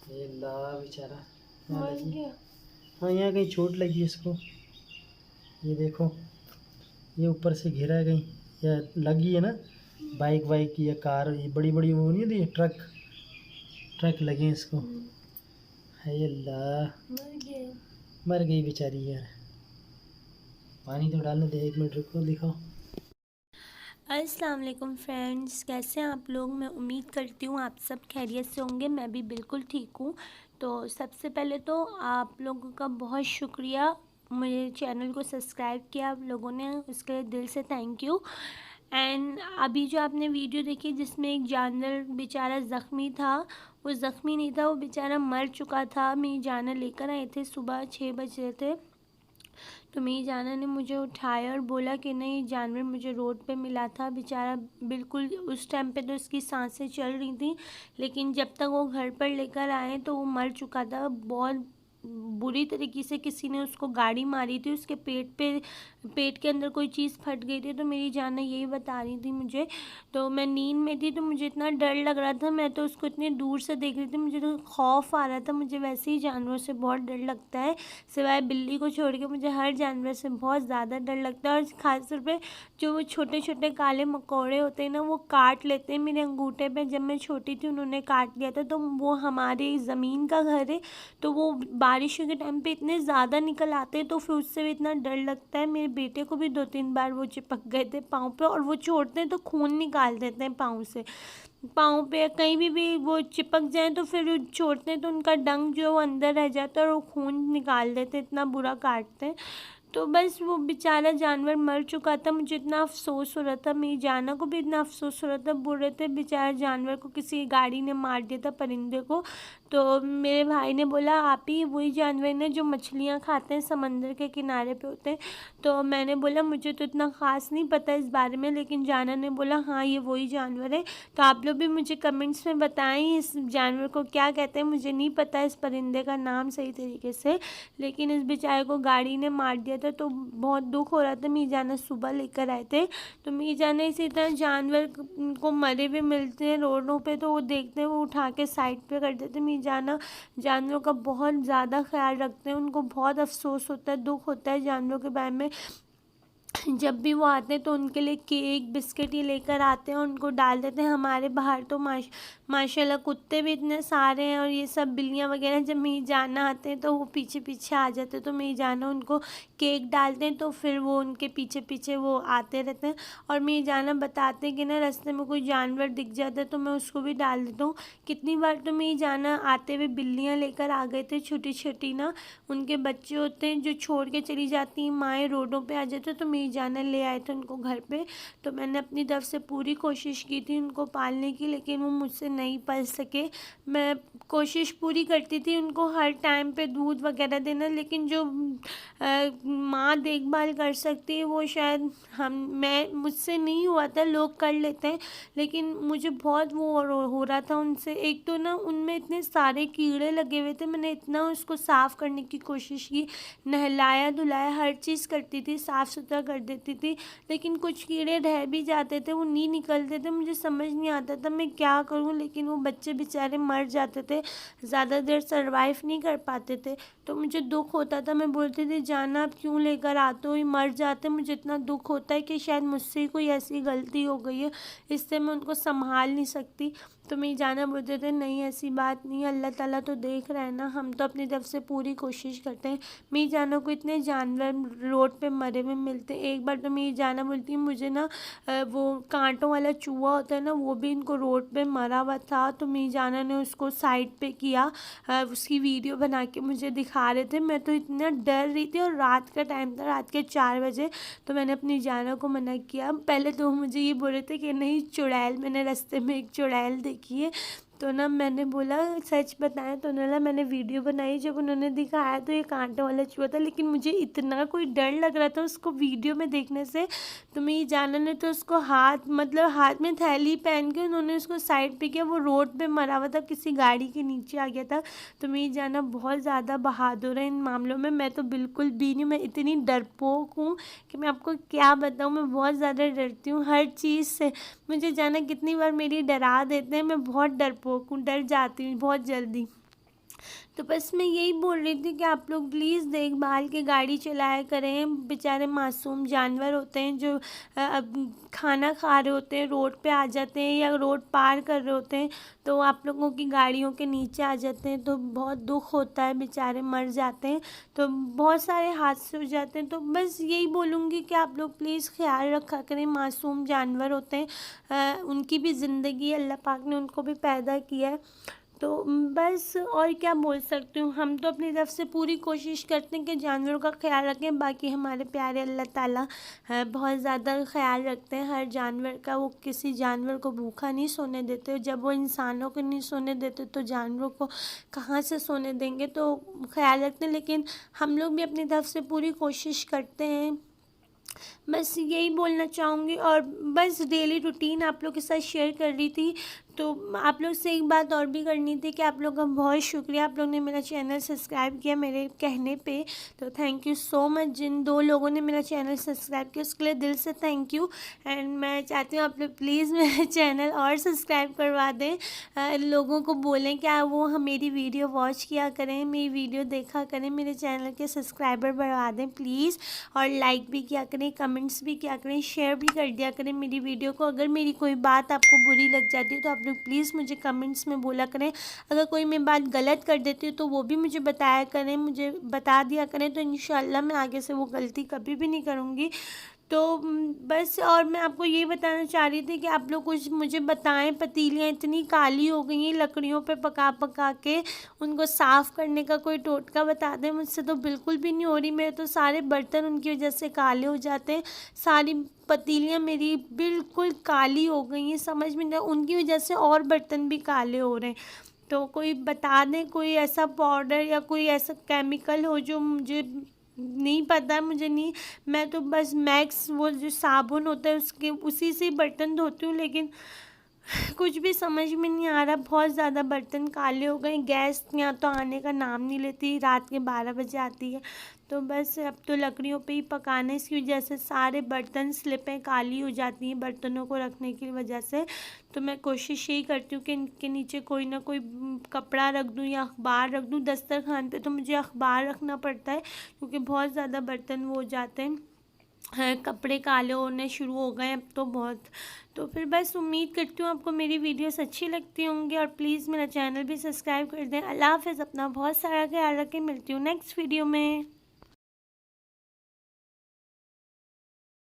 ये ला बेचारा यहाँ मर लगी। गया। हाँ यहाँ कहीं चोट लगी इसको, ये देखो, ये ऊपर से घिरा है कहीं, या लगी है ना, बाइक वाइक या कार, ये बड़ी बड़ी वो नहीं होती, ट्रक ट्रक लगे हैं इसको। है अल्लाह, मर गया। मर गई बेचारी यार। पानी तो डालने दे, 1 मिनट रुको, दिखाओ। अस्सलाम वालेकुम फ्रेंड्स, कैसे हैं आप लोग। मैं उम्मीद करती हूँ आप सब खैरियत से होंगे। मैं भी बिल्कुल ठीक हूँ। तो सबसे पहले तो आप लोगों का बहुत शुक्रिया, मेरे चैनल को सब्सक्राइब किया आप लोगों ने, उसके लिए दिल से थैंक यू। एंड अभी जो आपने वीडियो देखी जिसमें एक जानवर बेचारा ज़ख्मी था, वो ज़ख्मी नहीं था, वो बेचारा मर चुका था। मेरी जाना लेकर आए थे, सुबह 6 बजे थे। तो मेरी जाना ने मुझे उठाया और बोला कि नहीं, जानवर मुझे रोड पे मिला था। बेचारा बिल्कुल उस टाइम पे तो उसकी सांसें चल रही थी, लेकिन जब तक वो घर पर लेकर आए तो वो मर चुका था। बहुत बुरी तरीके से किसी ने उसको गाड़ी मारी थी, उसके पेट के अंदर कोई चीज़ फट गई थी। तो मेरी जान यही बता रही थी मुझे। तो मैं नींद में थी, तो मुझे इतना डर लग रहा था, मैं तो उसको इतनी दूर से देख रही थी, मुझे तो खौफ आ रहा था। मुझे वैसे ही जानवरों से बहुत डर लगता है, सिवाय बिल्ली को छोड़ के मुझे हर जानवर से बहुत ज़्यादा डर लगता है। और ख़ासतौर पे जो वो छोटे छोटे काले मकोड़े होते हैं ना, वो काट लेते हैं मेरे अंगूठे पे। जब मैं छोटी थी उन्होंने काट लिया था। तो वो हमारे ज़मीन का घर है, तो वो बारिशों के टाइम पे इतने ज़्यादा निकल आते हैं, तो फिर उससे भी इतना डर लगता है। मेरे बेटे को भी 2-3 बार वो चिपक गए थे पाँव पे, और वो छोड़ते हैं तो खून निकाल देते हैं पाँव से। पाँव पे कहीं भी वो चिपक जाए तो फिर वो छोड़ते हैं तो उनका डंक जो है वो अंदर रह जाता है और वो खून निकाल देते हैं, इतना बुरा काटते हैं। तो बस वो बेचारा जानवर मर चुका था, मुझे इतना अफसोस हो रहा था, मेरी जाना को भी इतना अफसोस हो रहा था। बोल रहे थे बेचारा जानवर को किसी गाड़ी ने मार दिया था, परिंदे को। तो मेरे भाई ने बोला आप ही वही जानवर ने जो मछलियाँ खाते हैं, समंदर के किनारे पे होते हैं। तो मैंने बोला मुझे तो इतना ख़ास नहीं पता इस बारे में, लेकिन जाना ने बोला हाँ ये वही जानवर है। तो आप लोग भी मुझे कमेंट्स में बताएं इस जानवर को क्या कहते हैं। मुझे नहीं पता इस परिंदे का नाम सही तरीके से, लेकिन इस बेचारे को गाड़ी ने मार दिया था। तो बहुत दुख हो रहा था। मेरी जाना सुबह लेकर आए थे, तो मेरी जाना इसी तरह जानवर को मरे हुए मिलते हैं रोडों पे, तो वो देखते हैं, वो उठा के साइड पे कर देते हैं। मेरी जाना जानवरों का बहुत ज़्यादा ख्याल रखते हैं, उनको बहुत अफसोस होता है, दुख होता है जानवरों के बारे में। जब भी वो आते हैं तो उनके लिए केक बिस्किट ये लेकर आते हैं और उनको डाल देते हैं। हमारे बाहर तो माशाल्लाह कुत्ते भी इतने सारे हैं, और ये सब बिल्लियाँ वगैरह जब मेरी जाना आते हैं तो वो पीछे पीछे आ जाते हैं। तो मेरी जाना उनको केक डालते हैं, तो फिर वो उनके पीछे पीछे वो आते रहते हैं। और मेरी जाना बताते हैं कि ना रास्ते में कोई जानवर दिख जाता है तो मैं उसको भी डाल देता हूँ। कितनी बार तो मेरी जाना आते हुए बिल्लियाँ लेकर आ गए थे, छोटी छोटी ना, उनके बच्चे होते हैं जो छोड़ के चली जाती हैं माएँ, रोडों पे आ जाते हैं, तो मेरी जाना ले आए थे उनको घर पे। तो मैंने अपनी तरफ से पूरी कोशिश की थी उनको पालने की, लेकिन वो मुझसे नहीं पल सके। मैं कोशिश पूरी करती थी उनको हर टाइम पे दूध वगैरह देना, लेकिन जो माँ देखभाल कर सकती है वो शायद मैं मुझसे नहीं हुआ था, लोग कर लेते हैं, लेकिन मुझे बहुत वो हो रहा था उनसे। एक तो ना उनमें इतने सारे कीड़े लगे हुए थे, मैंने इतना उसको साफ़ करने की कोशिश की, नहलाया धुलाया हर चीज़ करती थी, साफ़ सुथरा कर देती थी, लेकिन कुछ कीड़े रह भी जाते थे, वो नहीं निकलते थे। मुझे समझ नहीं आता था मैं क्या करूं, लेकिन वो बच्चे बेचारे मर जाते थे, ज़्यादा देर सर्वाइव नहीं कर पाते थे। तो मुझे दुख होता था, मैं बोलती थी जाना आप क्यों लेकर आते हो, ये मर जाते। मुझे इतना दुख होता है कि शायद मुझसे ही कोई ऐसी गलती हो गई है, इससे मैं उनको संभाल नहीं सकती। तो मेरी जाना बोलते थे नहीं ऐसी बात नहीं है, अल्लाह ताला तो देख रहा है ना, हम तो अपनी तरफ से पूरी कोशिश करते हैं। मेरी जाना को इतने जानवर रोड पे मरे हुए मिलते। एक बार तो मेरी जाना बोलती है मुझे ना वो कांटों वाला चूहा होता है ना, वो भी इनको रोड पे मरा हुआ था। तो मेरी जाना ने उसको साइड पे किया, उसकी वीडियो बना के मुझे दिखा रहे थे। मैं तो इतना डर रही थी, और रात का टाइम था, रात के 4 बजे। तो मैंने अपनी जाना को मना किया। पहले तो मुझे ये बोल रहे थे कि नहीं चुड़ैल, मैंने रास्ते में एक चुड़ैल देखी है। तो ना मैंने बोला सच बताएं, तो ना मैंने वीडियो बनाई, जब उन्होंने दिखाया तो ये कांटे वाला चूहा था, लेकिन मुझे इतना कोई डर लग रहा था उसको वीडियो में देखने से। तो मेरी जाना ने तो उसको हाथ में थैली पहन के उन्होंने उसको साइड पे किया, वो रोड पे मरा हुआ था, किसी गाड़ी के नीचे आ गया था। तो मेरी जाना बहुत ज़्यादा बहादुर है इन मामलों में, मैं तो बिल्कुल भी नहीं, मैं इतनी डरपोक हूँ कि मैं आपको क्या बताऊँ। मैं बहुत ज़्यादा डरती हूँ हर चीज़ से। मुझे जाना कितनी बार मेरी डरा देते हैं, मैं बहुत डरपोक हूँ, डर जाती हूँ बहुत जल्दी। तो बस मैं यही बोल रही थी कि आप लोग प्लीज़ देखभाल के गाड़ी चलाया करें। बेचारे मासूम जानवर होते हैं जो अब खाना खा रहे होते हैं, रोड पे आ जाते हैं या रोड पार कर रहे होते हैं, तो आप लोगों की गाड़ियों के नीचे आ जाते हैं, तो बहुत दुख होता है, बेचारे मर जाते हैं, तो बहुत सारे हादसे हो जाते हैं। तो बस यही बोलूँगी कि आप लोग प्लीज़ ख्याल रखा करें, मासूम जानवर होते हैं, उनकी भी ज़िंदगी अल्लाह पाक ने उनको भी पैदा किया है। तो बस और क्या बोल सकती हूँ, हम तो अपनी तरफ से पूरी कोशिश करते हैं कि जानवरों का ख्याल रखें। बाकी हमारे प्यारे अल्लाह ताला बहुत ज़्यादा ख्याल रखते हैं हर जानवर का। वो किसी जानवर को भूखा नहीं सोने देते। जब वो इंसानों को नहीं सोने देते तो जानवरों को कहाँ से सोने देंगे। तो ख्याल रखते हैं, लेकिन हम लोग भी अपनी तरफ से पूरी कोशिश करते हैं। बस यही बोलना चाहूँगी और बस डेली रूटीन आप लोग के साथ शेयर कर रही थी। तो आप लोग से एक बात और भी करनी थी कि आप लोग का बहुत शुक्रिया, आप लोग ने मेरा चैनल सब्सक्राइब किया मेरे कहने पे, तो थैंक यू सो मच। जिन 2 लोगों ने मेरा चैनल सब्सक्राइब किया उसके लिए दिल से थैंक यू। एंड मैं चाहती हूँ आप लोग प्लीज़ मेरा चैनल और सब्सक्राइब करवा दें। लोगों को बोलें कि वो मेरी वीडियो वॉच किया करें, मेरी वीडियो देखा करें, मेरे चैनल के सब्सक्राइबर बढ़वा दें प्लीज़। और लाइक भी किया करें, कमेंट्स भी किया करें, शेयर भी कर दिया करें मेरी वीडियो को। अगर मेरी कोई बात आपको बुरी लग जाती है तो आप लोग प्लीज़ मुझे कमेंट्स में बोला करें। अगर कोई मैं बात गलत कर देती हूँ तो वो भी मुझे बताया करें, मुझे बता दिया करें, तो इंशाल्लाह मैं आगे से वो गलती कभी भी नहीं करूँगी। तो बस और मैं आपको ये बताना चाह रही थी कि आप लोग कुछ मुझे बताएं, पतीलियाँ इतनी काली हो गई हैं लकड़ियों पे पका पका के, उनको साफ़ करने का कोई टोटका बता दें। मुझसे तो बिल्कुल भी नहीं हो रही, मेरे तो सारे बर्तन उनकी वजह से काले हो जाते हैं, सारी पतीलियाँ मेरी बिल्कुल काली हो गई हैं, समझ में नहीं, उनकी वजह से और बर्तन भी काले हो रहे हैं। तो कोई बता दें, कोई ऐसा पाउडर या कोई ऐसा केमिकल हो जो मुझे नहीं पता, मुझे नहीं, मैं तो बस मैक्स वो जो साबुन होता है उसके उसी से बर्तन धोती हूँ, लेकिन कुछ भी समझ में नहीं आ रहा। बहुत ज़्यादा बर्तन काले हो गए। गैस यहाँ तो आने का नाम नहीं लेती, रात के 12 बजे आती है। तो बस अब तो लकड़ियों पे ही पकाना है, इसकी वजह से सारे बर्तन स्लिपें काली हो जाती हैं बर्तनों को रखने की वजह से। तो मैं कोशिश यही करती हूँ कि इनके नीचे कोई ना कोई कपड़ा रख दूँ या अखबार रख दूँ। दस्तरखान पे तो मुझे अखबार रखना पड़ता है क्योंकि बहुत ज़्यादा बर्तन वो हो जाते हैं, कपड़े काले होने शुरू हो गए अब तो बहुत। तो फिर बस उम्मीद करती हूँ आपको मेरी वीडियोस अच्छी लगती होंगी और प्लीज़ मेरा चैनल भी सब्सक्राइब कर दें। अल्लाह हाफ़िज़, अपना बहुत सारा ख्याल रखें, मिलती हूँ नेक्स्ट वीडियो में।